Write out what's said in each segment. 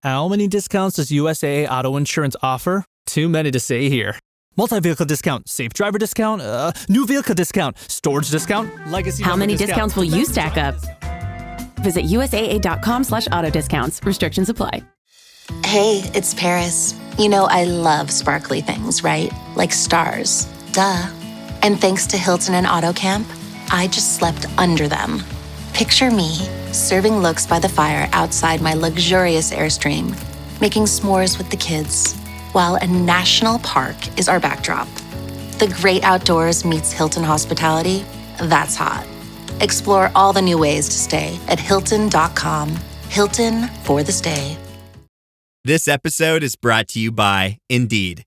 How many discounts does USAA Auto Insurance offer? Too many to say here. Multi-vehicle discount, safe driver discount, new vehicle discount, storage discount, legacy. How many discounts will you stack up? Visit USAA.com/auto discounts. Restrictions apply. Hey, it's Paris. You know I love sparkly things, right? Like stars. Duh. And thanks to Hilton and Auto Camp, I just slept under them. Picture me, serving looks by the fire outside my luxurious Airstream, making s'mores with the kids, while a national park is our backdrop. The great outdoors meets Hilton hospitality. That's hot. Explore all the new ways to stay at Hilton.com. Hilton for the stay. This episode is brought to you by Indeed.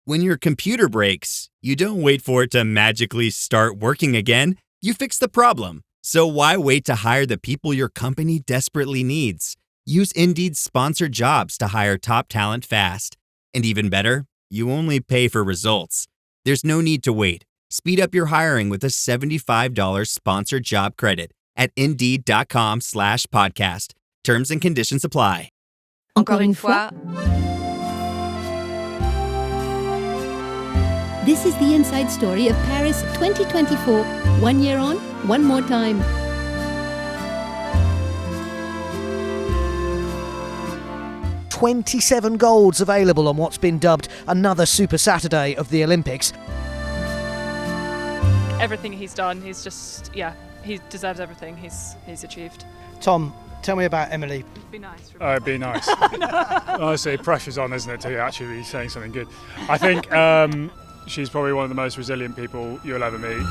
When your computer breaks, you don't wait for it to magically start working again. You fix the problem. So why wait to hire the people your company desperately needs? Use Indeed's sponsored jobs to hire top talent fast. And even better, you only pay for results. There's no need to wait. Speed up your hiring with a $75 sponsored job credit at Indeed.com/podcast. Terms and conditions apply. Encore une fois. This is the inside story of Paris 2024. 1 year on, one more time. "27 golds available on what's been dubbed another Super Saturday of the Olympics." Everything he's done, he's just, he deserves everything he's achieved. Tom, tell me about Emily. Be nice. It'd be nice. Honestly, pressure's on, isn't it, to actually be saying something good. I think she's probably one of the most resilient people you'll ever meet.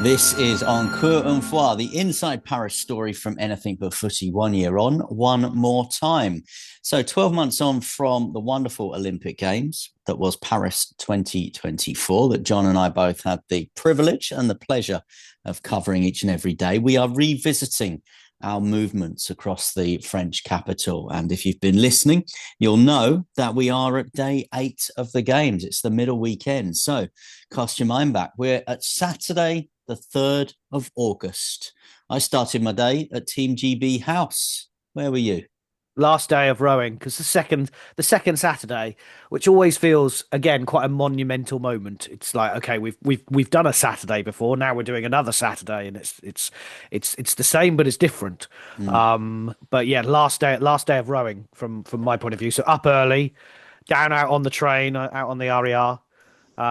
This is Encore and Fois, the inside Paris story from Anything But Footy. 1 year on, one more time. So 12 months on from the wonderful Olympic Games that was Paris 2024 that John and I both had the privilege and the pleasure of covering each and every day. We are revisiting our movements across the French capital. And if you've been listening, you'll know that we are at day 8 of the Games. It's the middle weekend. So cast your mind back. We're at Saturday, the 3rd of August. I started my day at Team GB House. Where were you? Last day of rowing, because the second Saturday, which always feels again quite a monumental moment. It's like, okay, we've done a Saturday before, now we're doing another Saturday, and it's the same but it's different. But yeah, last day of rowing from my point of view. So up early, down out on the train, out on the RER,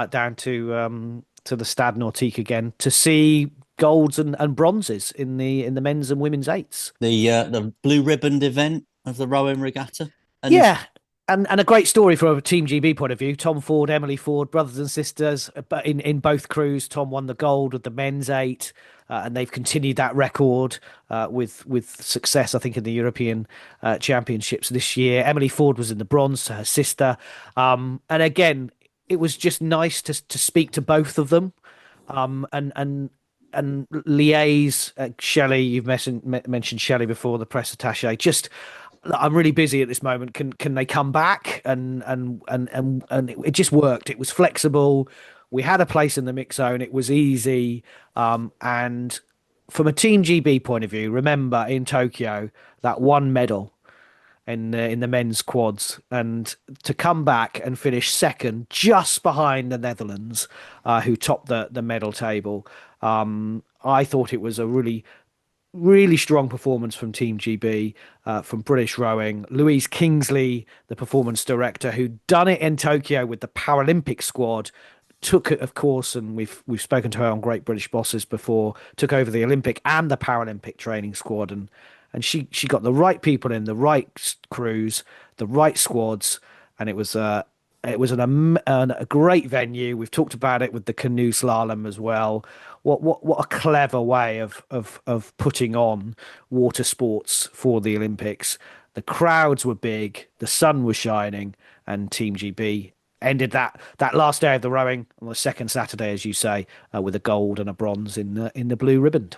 down to the Stade Nautique again to see golds and bronzes in the men's and women's eights. The blue ribboned event of the rowing regatta. And a great story from a Team GB point of view. Tom Ford, Emily Ford, brothers and sisters, but in both crews. Tom won the gold with the men's 8, and they've continued that record with success, I think, in the European Championships this year. Emily Ford was in the bronze to her sister, and again, it was just nice to speak to both of them, and liaise. Shelley, you've mentioned Shelley before, the press attaché. Just, I'm really busy at this moment. Can they come back? And it just worked. It was flexible. We had a place in the mix zone. It was easy. And from a Team GB point of view, remember in Tokyo that one medal in the men's quads, and to come back and finish second just behind the Netherlands, who topped the medal table. I thought it was a really, really strong performance from Team GB, from British Rowing. Louise Kingsley, the performance director, who'd done it in Tokyo with the Paralympic squad, took it, of course, and we've spoken to her on Great British Bosses before, took over the Olympic and the Paralympic training squad, and she got the right people in, the right crews, the right squads, and it was a great venue. We've talked about it with the canoe slalom as well. What a clever way of putting on water sports for the Olympics. The crowds were big, the sun was shining, and Team GB ended that last day of the rowing on the second Saturday, as you say, with a gold and a bronze in the blue ribbon.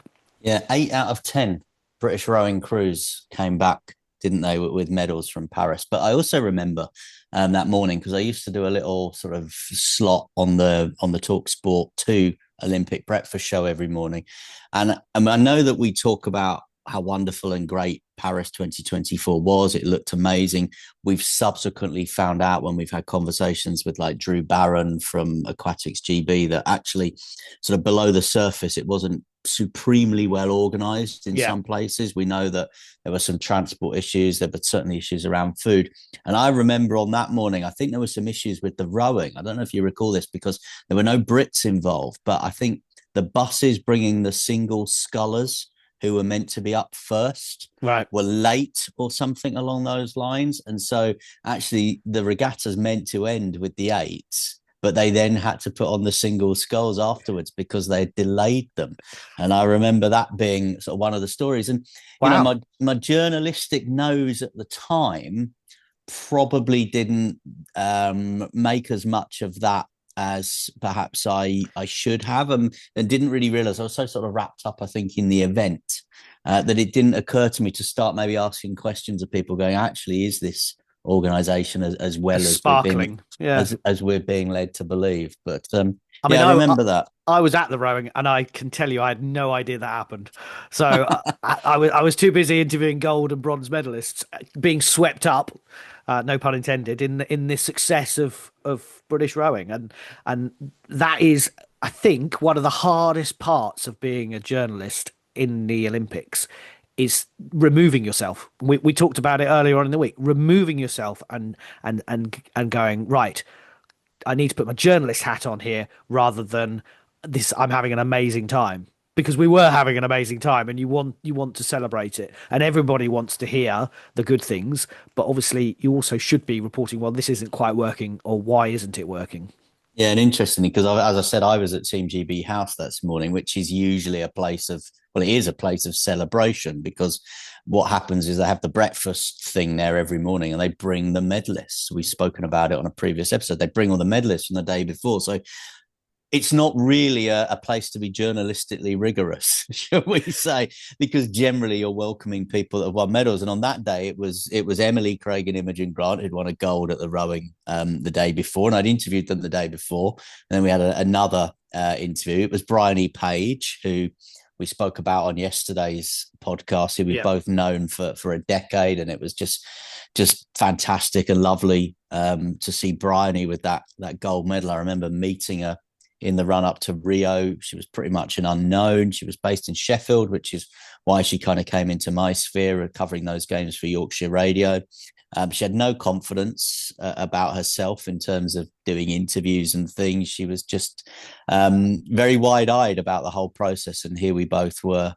Yeah, 8 out of 10 British rowing crews came back, didn't they, with medals from Paris. But I also remember that morning, because I used to do a little sort of slot on the TalkSport 2 Olympic breakfast show every morning. And I know that we talk about how wonderful and great Paris 2024 was. It looked amazing. We've subsequently found out when we've had conversations with like Drew Barron from Aquatics GB that actually sort of below the surface, it wasn't supremely well organized in some places. We know that there were some transport issues. There were certainly issues around food. And I remember on that morning, I think there were some issues with the rowing. I don't know if you recall this because there were no Brits involved, but I think the buses bringing the single scullers who were meant to be up first were late or something along those lines. And so actually the regatta's meant to end with the eights, but they then had to put on the single sculls afterwards because they delayed them. And I remember that being sort of one of the stories. And, you know, my journalistic nose at the time probably didn't make as much of that as perhaps I should have, and didn't really realize. I was so sort of wrapped up, I think, in the event that it didn't occur to me to start maybe asking questions of people going, actually, is this organization as well as sparkling as we're being led to believe? But I mean, I remember that. I was at the rowing, and I can tell you I had no idea that happened. So I was too busy interviewing gold and bronze medalists, being swept up, no pun intended, in the success of British rowing, and that is, I think, one of the hardest parts of being a journalist in the Olympics is removing yourself. We talked about it earlier on in the week, removing yourself and going, right, I need to put my journalist hat on here rather than this. I'm having an amazing time, because we were having an amazing time, and you want to celebrate it, and everybody wants to hear the good things. But obviously, you also should be reporting, well, this isn't quite working, or why isn't it working? Yeah, and interestingly, because as I said, I was at Team GB House this morning, which is usually a place of, well, it is a place of celebration, because what happens is they have the breakfast thing there every morning and they bring the medalists. We've spoken about it on a previous episode. They bring all the medalists from the day before. So it's not really a place to be journalistically rigorous, shall we say, because generally you're welcoming people that have won medals. And on that day, it was Emily Craig and Imogen Grant who'd won a gold at the rowing the day before, and I'd interviewed them the day before. And then we had another interview. It was Bryony Page, who we spoke about on yesterday's podcast, who we've both known for a decade, and it was just fantastic and lovely to see Bryony with that gold medal. I remember meeting her in the run up to Rio. She was pretty much an unknown. She was based in Sheffield, which is why she kind of came into my sphere of covering those games for Yorkshire Radio. She had no confidence about herself in terms of doing interviews and things. She was just very wide-eyed about the whole process. And here we both were,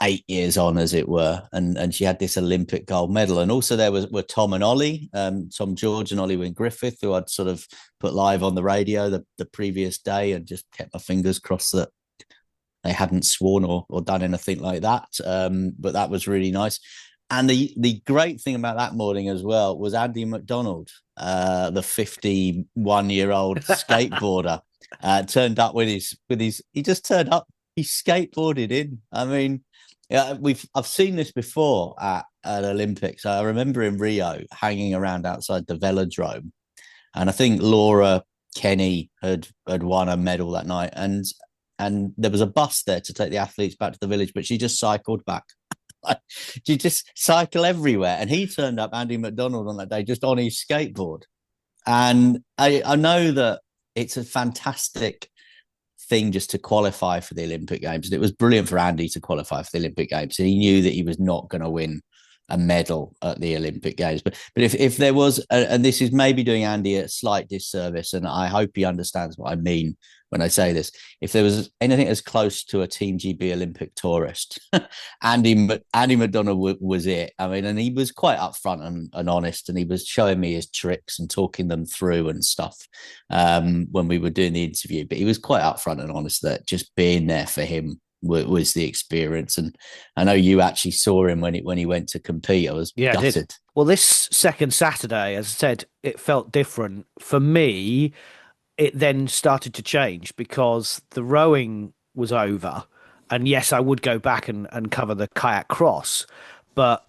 8 years on, as it were, and she had this Olympic gold medal. And also there were Tom and Ollie, Tom George and Ollie Wynne Griffith, who I'd sort of put live on the radio the previous day, and just kept my fingers crossed that they hadn't sworn or done anything like that. But that was really nice. And the great thing about that morning as well was Andy McDonald, the 51-year-old skateboarder, turned up with his. He just turned up. He skateboarded in. I mean, yeah, I've seen this before at Olympics. I remember in Rio hanging around outside the velodrome, and I think Laura Kenny had won a medal that night, and there was a bus there to take the athletes back to the village, but she just cycled back. She just cycle everywhere, and he turned up, Andy McDonald, on that day just on his skateboard. And I know that it's a fantastic thing just to qualify for the Olympic Games, and it was brilliant for Andy to qualify for the Olympic Games. And he knew that he was not going to win a medal at the Olympic Games, but if there was, and this is maybe doing Andy a slight disservice, and I hope he understands what I mean when I say this, if there was anything as close to a Team GB Olympic tourist, Andy McDonald was it. I mean, and he was quite upfront and honest, and he was showing me his tricks and talking them through and stuff when we were doing the interview. But he was quite upfront and honest that just being there for him was the experience. And I know you actually saw him when he went to compete. I was gutted. I did. Well, this second Saturday, as I said, it felt different for me. It then started to change because the rowing was over, and yes, I would go back and cover the kayak cross, but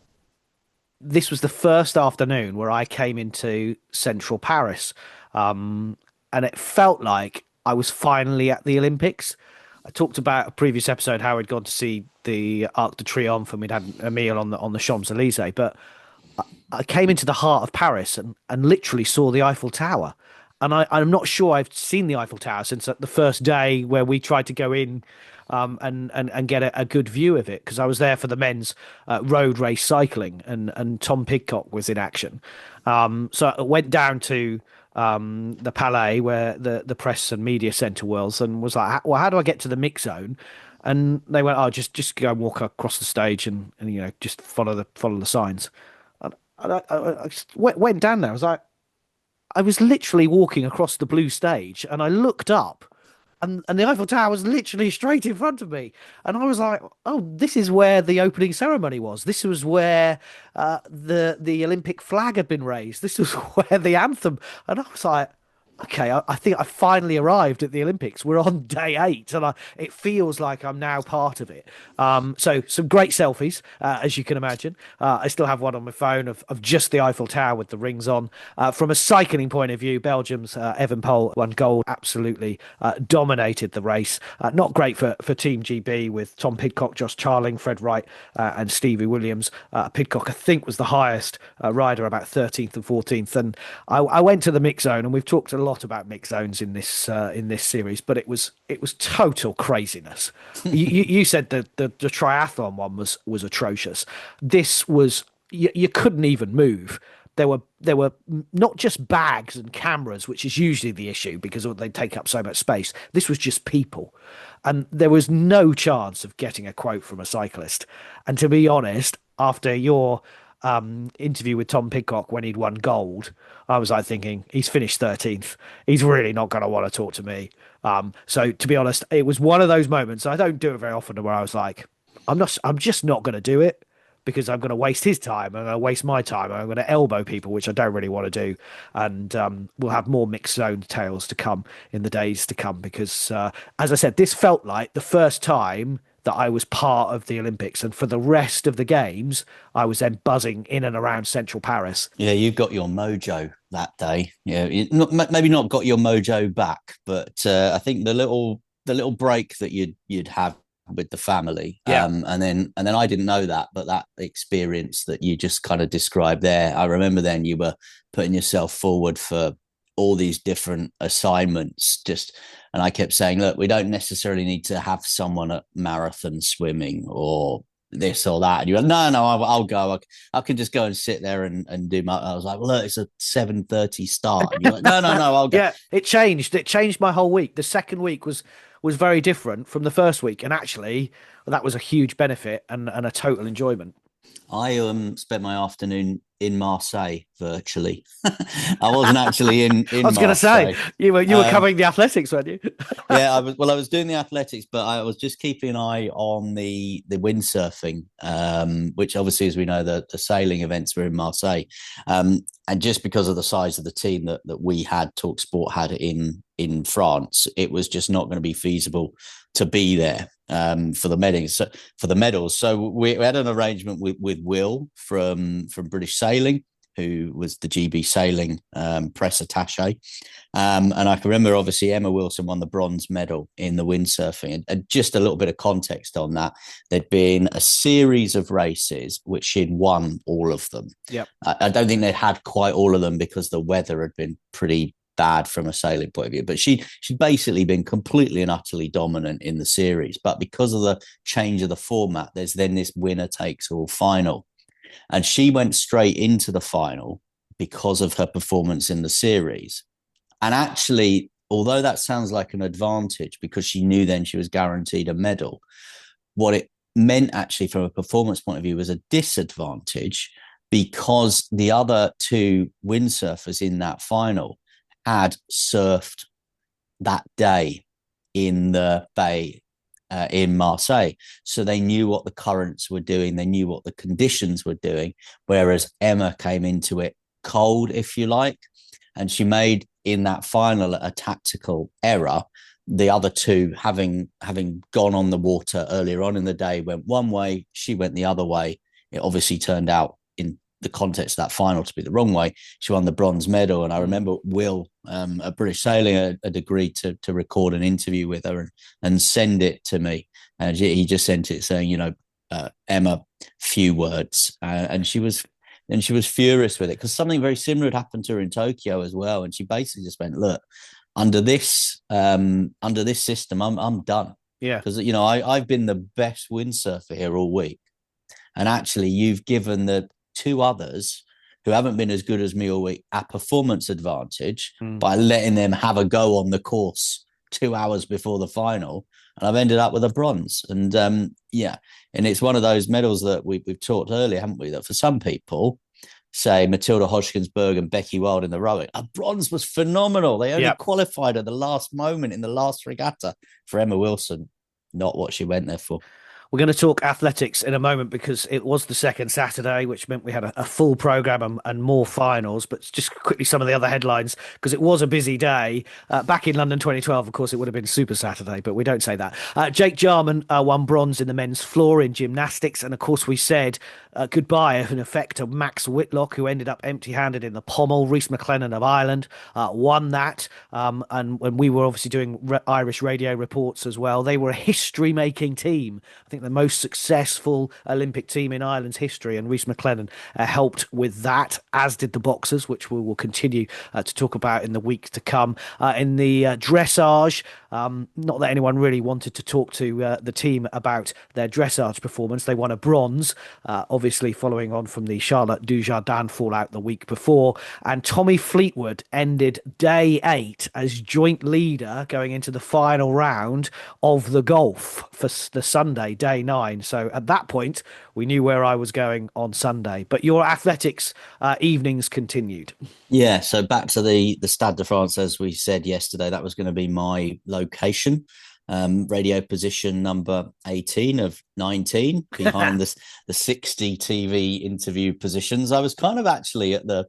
this was the first afternoon where I came into central Paris, and it felt like I was finally at the Olympics. I talked about a previous episode how we'd gone to see the Arc de Triomphe and we'd had a meal on the Champs Elysees, but I came into the heart of Paris and literally saw the Eiffel Tower. And I'm not sure I've seen the Eiffel Tower since the first day where we tried to go in and get a good view of it, because I was there for the men's road race cycling and Tom Pidcock was in action. So I went down to the Palais where the press and media centre was and was like, well, how do I get to the mix zone? And they went, oh, just go and walk across the stage and just follow the signs. And I just went down there. I was literally walking across the blue stage and I looked up and the Eiffel Tower was literally straight in front of me. And I was like, oh, this is where the opening ceremony was. This was where the Olympic flag had been raised. This was where the anthem. And I was like, okay, I think I finally arrived at the Olympics. We're on day 8, and it feels like I'm now part of it. So some great selfies, as you can imagine. I still have one on my phone of just the Eiffel Tower with the rings on. From a cycling point of view, Belgium's Evan Pol won gold, absolutely dominated the race. Not great for Team GB with Tom Pidcock, Josh Charling, Fred Wright, and Stevie Williams. Pidcock, I think, was the highest rider, about 13th and 14th. And I went to the mix zone, and we've talked a lot about mix zones in this series, but it was total craziness. you said that the triathlon one was atrocious. This was you couldn't even move. There were not just bags and cameras, which is usually the issue because they take up so much space. This was just people, and there was no chance of getting a quote from a cyclist. And to be honest, after your interview with Tom Pidcock when he'd won gold, I was like thinking, he's finished 13th. He's really not going to want to talk to me. So to be honest, it was one of those moments. I don't do it very often where I was like, I'm just not going to do it because I'm going to waste his time. I'm going to waste my time. I'm going to elbow people, which I don't really want to do. And we'll have more mixed zone tales to come in the days to come because, as I said, this felt like the first time that I was part of the Olympics, and for the rest of the games, I was then buzzing in and around central Paris. Yeah, you got your mojo that day. Yeah, maybe not got your mojo back, but I think the little break that you'd have with the family, and then I didn't know that, but that experience that you just kind of described there, I remember then you were putting yourself forward for all these different assignments and I kept saying, look, we don't necessarily need to have someone at marathon swimming or this or that. And you went, no, I'll go. I can just go and sit there and do my. I was like, well, look, it's a 7:30 start. And you're like, no, I'll go. Yeah, it changed my whole week. The second week was very different from the first week, and actually, that was a huge benefit and a total enjoyment. I spent my afternoon in Marseille virtually. I wasn't actually in I was going to say you were covering the athletics, weren't you? Yeah, I was doing the athletics, but I was just keeping an eye on the windsurfing, which obviously, as we know, the sailing events were in Marseille, and just because of the size of the team that we had, TalkSport had in France, it was just not going to be feasible to be there for the medals. So we had an arrangement with Will from British Sailing, who was the GB Sailing press attaché. And I can remember, obviously, Emma Wilson won the bronze medal in the windsurfing. And just a little bit of context on that, there'd been a series of races which she'd won all of them. Yep. I don't think they'd had quite all of them because the weather had been pretty bad from a sailing point of view, but she'd basically been completely and utterly dominant in the series. But because of the change of the format, there's then this winner takes all final, and she went straight into the final because of her performance in the series. And actually, although that sounds like an advantage because she knew then she was guaranteed a medal, what it meant actually from a performance point of view was a disadvantage because the other two windsurfers in that final had surfed that day in the bay in Marseille. So they knew what the currents were doing. They knew what the conditions were doing. Whereas Emma came into it cold, if you like, and she made in that final a tactical error. The other two, having gone on the water earlier on in the day, went one way, she went the other way. It obviously turned out the context of that final to be the wrong way. She won the bronze medal. And I remember Will, at British Sailing, had agreed to record an interview with her and send it to me. And he just sent it saying, Emma, few words. And she was furious with it, because something very similar had happened to her in Tokyo as well. And she basically just went, look, under this system, I'm done. Yeah. Because, I've been the best windsurfer here all week. And actually, you've given the two others who haven't been as good as me all week a performance advantage by letting them have a go on the course 2 hours before the final. And I've ended up with a bronze. And and it's one of those medals that we've talked earlier, haven't we? That for some people, say Matilda Hodgkinsberg and Becky Wild in the rowing, a bronze was phenomenal. They only qualified at the last moment in the last regatta. For Emma Wilson, not what she went there for. We're going to talk athletics in a moment, because it was the second Saturday, which meant we had a full programme and more finals. But just quickly, some of the other headlines, because it was a busy day. Back in London 2012, of course, it would have been Super Saturday, but we don't say that. Jake Jarman won bronze in the men's floor in gymnastics. And of course, we said goodbye, in effect, to Max Whitlock, who ended up empty-handed in the pommel. Rhys McLennan of Ireland won that. And when we were obviously doing Irish radio reports as well, they were a history-making team. I think the most successful Olympic team in Ireland's history, and Rhys McLennan helped with that, as did the boxers, which we will continue to talk about in the week to come. In the dressage, not that anyone really wanted to talk to the team about their dressage performance. They won a bronze, obviously following on from the Charlotte Dujardin fallout the week before. And Tommy Fleetwood ended day 8 as joint leader going into the final round of the golf for the Sunday, day 9. So at that point, we knew where I was going on Sunday. But your athletics evenings continued. Yeah, so back to the Stade de France, as we said yesterday, that was going to be my location. Radio position number 18 of 19 behind the 60 TV interview positions. I was kind of actually at the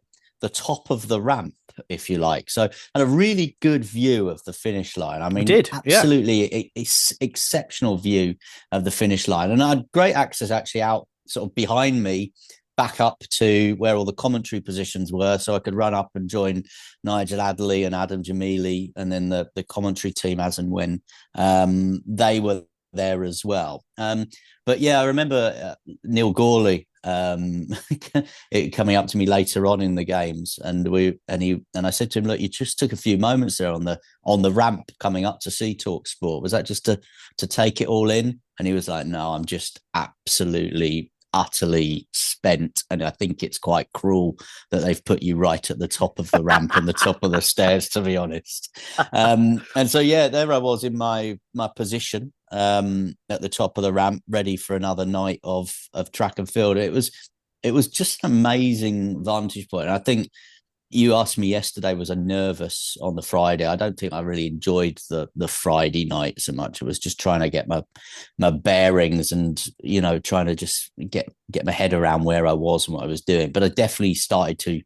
top of the ramp, if you like. So had a really good view of the finish line. I mean, absolutely exceptional view of the finish line. And I had great access actually out sort of behind me, back up to where all the commentary positions were, so I could run up and join Nigel Adderley and Adam Jamili, and then the commentary team as and when they were there as well. But yeah, I remember Neil Gorley coming up to me later on in the games, and I said to him, "Look, you just took a few moments there on the ramp coming up to see Talk Sport. Was that just to take it all in?" And he was like, "No, I'm just absolutely, utterly spent, and I think it's quite cruel that they've put you right at the top of the ramp and the top of the stairs, to be honest." And so yeah, there I was in my position at the top of the ramp, ready for another night of track and field. It was just an amazing vantage point. And I think you asked me yesterday, was I nervous on the Friday? I don't think I really enjoyed the Friday night so much. It was just trying to get my bearings and, trying to just get my head around where I was and what I was doing. But I definitely started to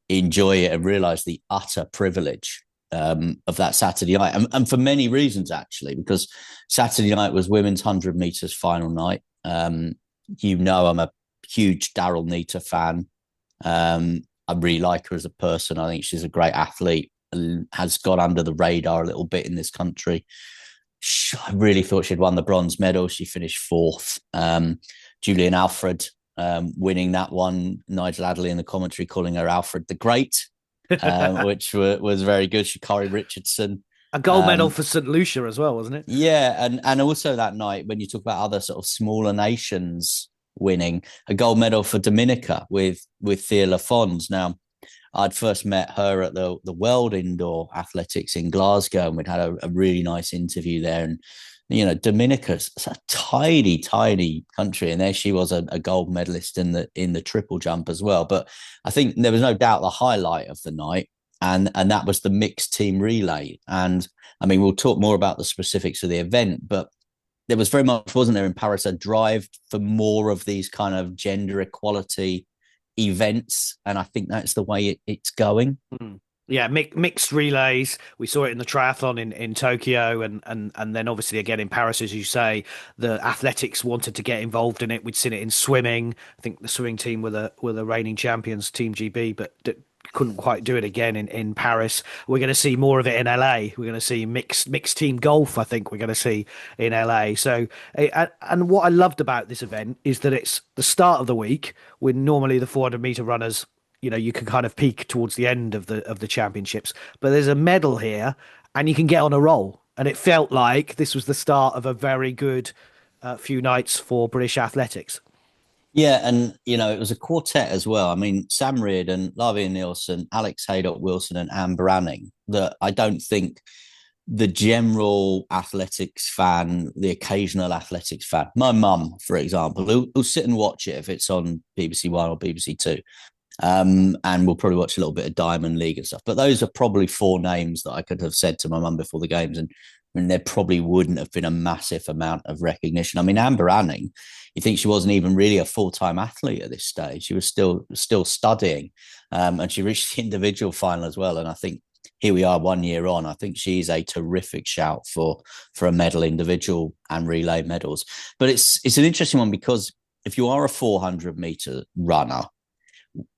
enjoy it and realize the utter privilege of that Saturday night. And for many reasons, actually, because Saturday night was women's 100 meters final night. I'm a huge Daryl Neita fan. I really like her as a person. I think she's a great athlete and has gone under the radar a little bit in this country. I really thought she'd won the bronze medal. She finished 4th. Julian Alfred winning that one. Nigel Adderley in the commentary calling her Alfred the Great, which was very good. Sha'Carri Richardson. A gold medal for St. Lucia as well, wasn't it? Yeah, and also that night, when you talk about other sort of smaller nations winning, a gold medal for Dominica with Thea Lafons. Now, I'd first met her at the World Indoor Athletics in Glasgow, and we'd had a really nice interview there. And Dominica's a tiny, tiny country, and there she was, a gold medalist in the triple jump as well. But I think there was no doubt the highlight of the night, and that was the mixed team relay. And I mean, we'll talk more about the specifics of the event, but there was very much, wasn't there, in Paris, a drive for more of these kind of gender equality events. And I think that's the way it's going. Yeah, mixed relays. We saw it in the triathlon in Tokyo, and then obviously again in Paris, as you say, the athletics wanted to get involved in it. We'd seen it in swimming. I think the swimming team were the reigning champions, Team GB, but couldn't quite do it again in Paris. We're going to see more of it in LA. We're going to see mixed team golf. I think we're going to see in LA. So, and what I loved about this event is that it's the start of the week when normally the 400-meter runners, you can kind of peak towards the end of the championships, but there's a medal here and you can get on a roll. And it felt like this was the start of a very good few nights for British athletics. Yeah, and it was a quartet as well. I mean, Sam Reardon, Lavia Nielsen, Alex Haydock-Wilson, and Anne Branning, that I don't think the general athletics fan, the occasional athletics fan, my mum, for example, who'll sit and watch it if it's on BBC One or BBC Two. And we'll probably watch a little bit of Diamond League and stuff. But those are probably 4 names that I could have said to my mum before the games. And there probably wouldn't have been a massive amount of recognition. I mean, Amber Anning, you think she wasn't even really a full-time athlete at this stage. She was still studying. And she reached the individual final as well. And I think here we are 1 year on. I think she's a terrific shout for a medal, individual and relay medals. But it's an interesting one because if you are a 400-meter runner,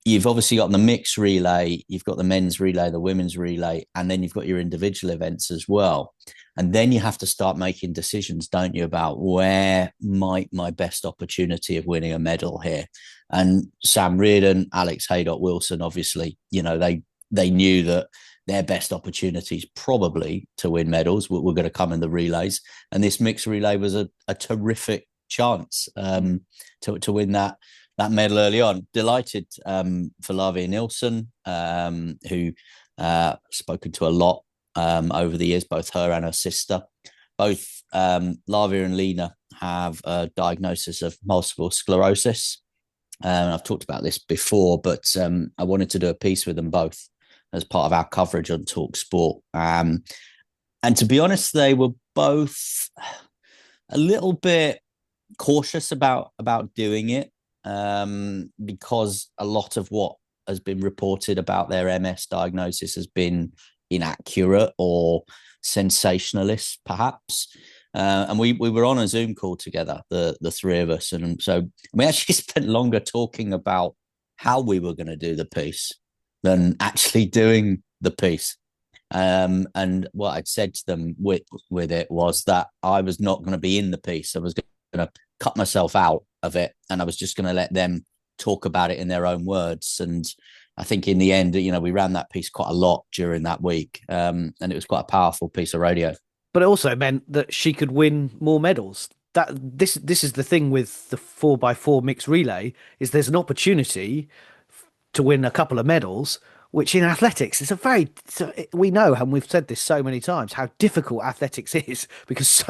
you've obviously got the mixed relay, you've got the men's relay, the women's relay, and then you've got your individual events as well. And then you have to start making decisions, don't you, about where might my best opportunity of winning a medal here. And Sam Reardon, Alex Haydock-Wilson, obviously, they knew that their best opportunities probably to win medals were going to come in the relays. And this mixed relay was a terrific chance to win that medal early on. Delighted for Lavia Nielsen, who spoken to a lot over the years, both her and her sister. Both Lavia and Lena have a diagnosis of multiple sclerosis. I've talked about this before, but I wanted to do a piece with them both as part of our coverage on Talk Sport. And to be honest, they were both a little bit cautious about doing it. Because a lot of what has been reported about their MS diagnosis has been inaccurate or sensationalist, perhaps. And we were on a Zoom call together, the three of us. And so we actually spent longer talking about how we were going to do the piece than actually doing the piece. And what I'd said to them with it was that I was not going to be in the piece. I was going to cut myself out of it, and I was just going to let them talk about it in their own words. And I think in the end, we ran that piece quite a lot during that week, and it was quite a powerful piece of radio. But it also meant that she could win more medals. That this is the thing with the 4x4 mixed relay, is there's an opportunity to win a couple of medals, which in athletics is we know, and we've said this so many times, how difficult athletics is, because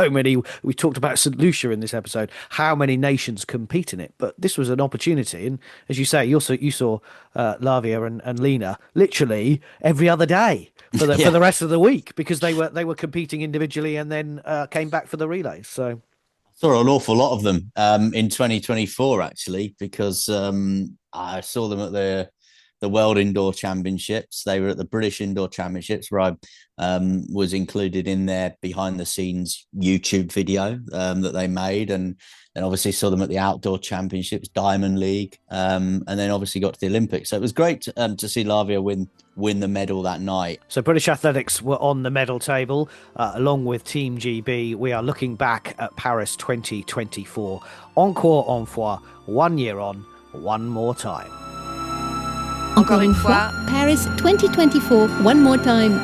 we talked about St. Lucia in this episode, how many nations compete in it. But this was an opportunity. And as you say, you saw Lavia and Lena literally every other day for the rest of the week, because they were competing individually and then came back for the relays. So I saw an awful lot of them in 2024, actually, because I saw them at the World Indoor Championships. They were at the British Indoor Championships, where I was included in their behind-the-scenes YouTube video that they made, and obviously saw them at the Outdoor Championships, Diamond League, and then obviously got to the Olympics. So it was great to see Lavia win the medal that night. So British athletics were on the medal table, along with Team GB. We are looking back at Paris 2024. Encore, Fois, 1 year on, one more time. Encore une fois, Paris 2024, one more time.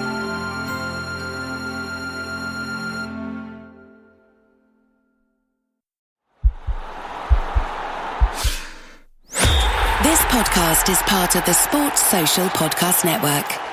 This podcast is part of the Sports Social Podcast Network.